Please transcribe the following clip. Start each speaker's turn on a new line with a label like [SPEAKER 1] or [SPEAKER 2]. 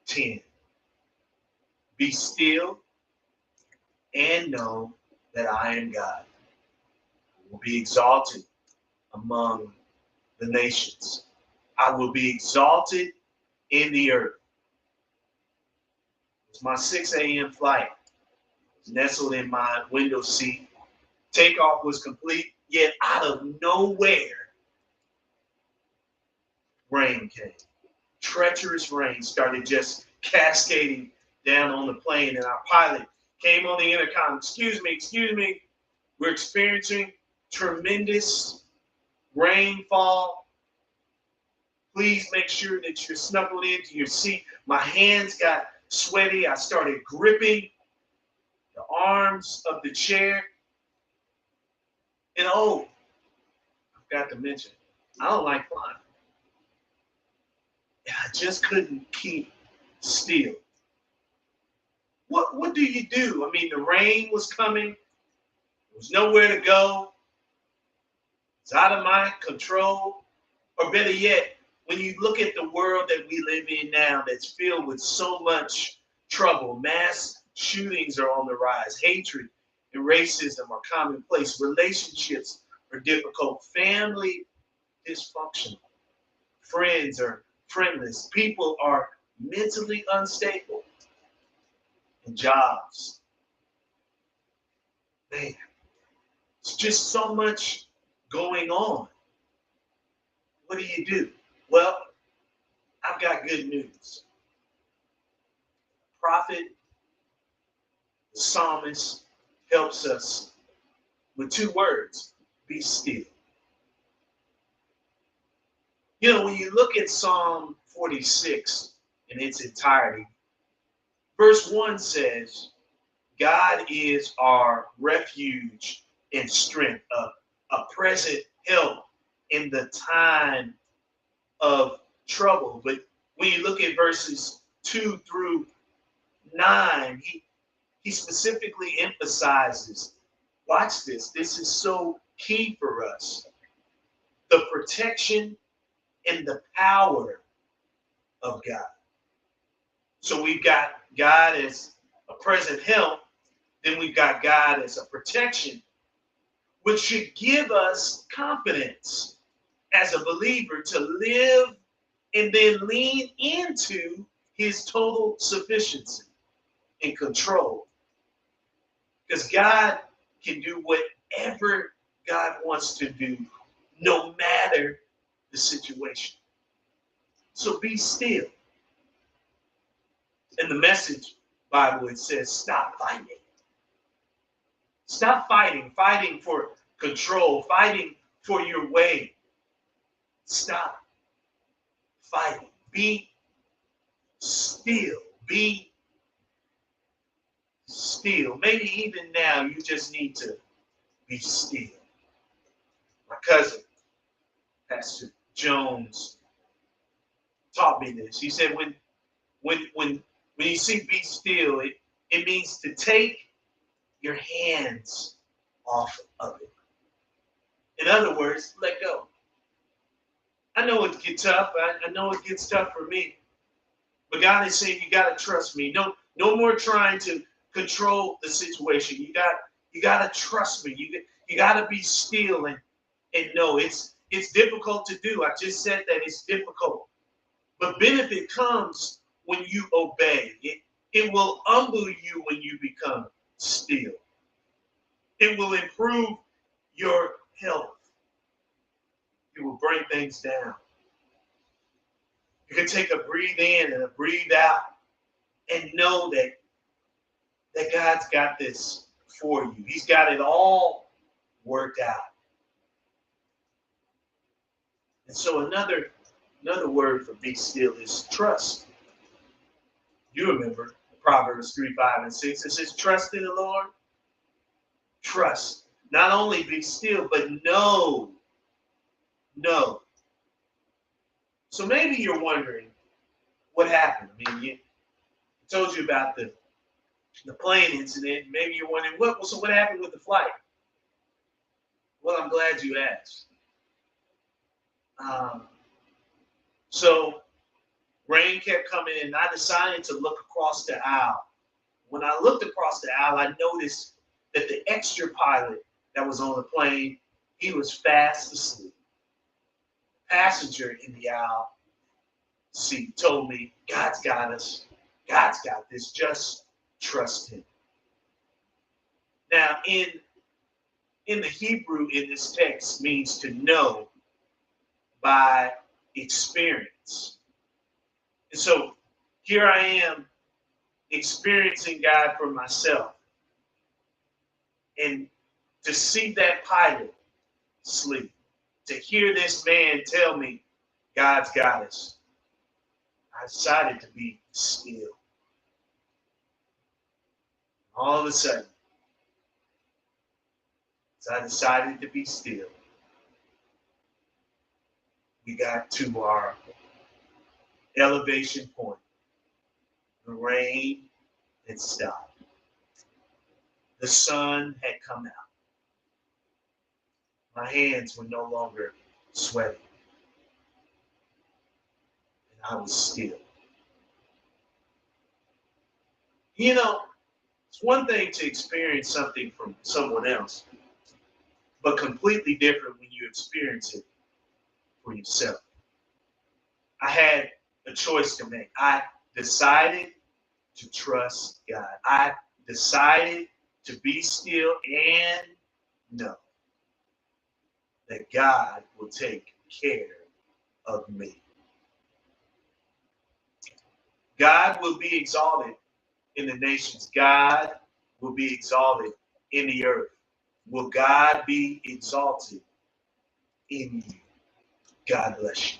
[SPEAKER 1] 10. Be still and know that I am God. I will be exalted among the nations. I will be exalted in the earth. It's my 6 a.m. flight. It's nestled in my window seat. Takeoff was complete, yet out of nowhere, rain came. Treacherous rain started just cascading down on the plane, and our pilot came on the intercom. Excuse me. We're experiencing tremendous rainfall. Please make sure that you're snuggled into your seat. My hands got sweaty. I started gripping the arms of the chair. And oh, I forgot to mention, I don't like flying. I just couldn't keep still. What do you do? I mean, the rain was coming. There was nowhere to go. It's out of my control. Or better yet, when you look at the world that we live in now that's filled with so much trouble, mass shootings are on the rise, hatred and racism are commonplace, relationships are difficult, family dysfunctional, friends are friendless, people are mentally unstable, and jobs. Man, it's just so much going on. What do? Well, I've got good news. Prophet, the psalmist, helps us with 2 words: be still. You know, when you look at Psalm 46 in its entirety, verse 1 says, God is our refuge and strength, a present help in the time of trouble. But when you look at verses 2 through 9, he specifically emphasizes, watch this, this is so key for us, the protection and the power of God. So we've got God as a present help, then we've got God as a protection, which should give us confidence as a believer to live and then lean into his total sufficiency and control. Because God can do whatever God wants to do, no matter the situation. So be still. In the Message Bible, it says, stop fighting. Stop fighting for control, fighting for your way. Stop fighting. Be still. Be still. Maybe even now you just need to be still. My cousin, Pastor Jones, taught me this. He said when you see be still, it means to take your hands off of it. In other words, let go. I know it gets tough. I know it gets tough for me. But God is saying you got to trust me. No more trying to control the situation. You got to trust me. You got to be still and know it's difficult to do. I just said that it's difficult. But benefit comes when you obey. It will humble you when you become still. It will improve your health. It will bring things down. You can take a breathe in and a breathe out and know that God's got this for you. He's got it all worked out. And so another word for be still is trust. You remember Proverbs 3, 5, and 6. It says, trust in the Lord. Trust. Not only be still, but know. So maybe you're wondering what happened. I mean, I told you about the plane incident. Maybe you're wondering, what happened with the flight? Well, I'm glad you asked. So Rain kept coming in, and I decided to look across the aisle. When I looked across the aisle, I noticed that the extra pilot that was on the plane, he was fast asleep. Passenger in the aisle seat told me, God's got us. God's got this. Just trust him. Now, in the Hebrew, in this text, means to know by experience. And so here I am experiencing God for myself. And to see that pilot sleep, to hear this man tell me God's got us, I decided to be still. All of a sudden, as I decided to be still, we got to our elevation point. The rain had stopped. The sun had come out. My hands were no longer sweating. And I was still. You know, it's one thing to experience something from someone else, but completely different when you experience it for yourself. I had a choice to make. I decided to trust God. I decided to be still and know that God will take care of me. God will be exalted in the nations. God will be exalted in the earth. Will God be exalted in you? God bless you.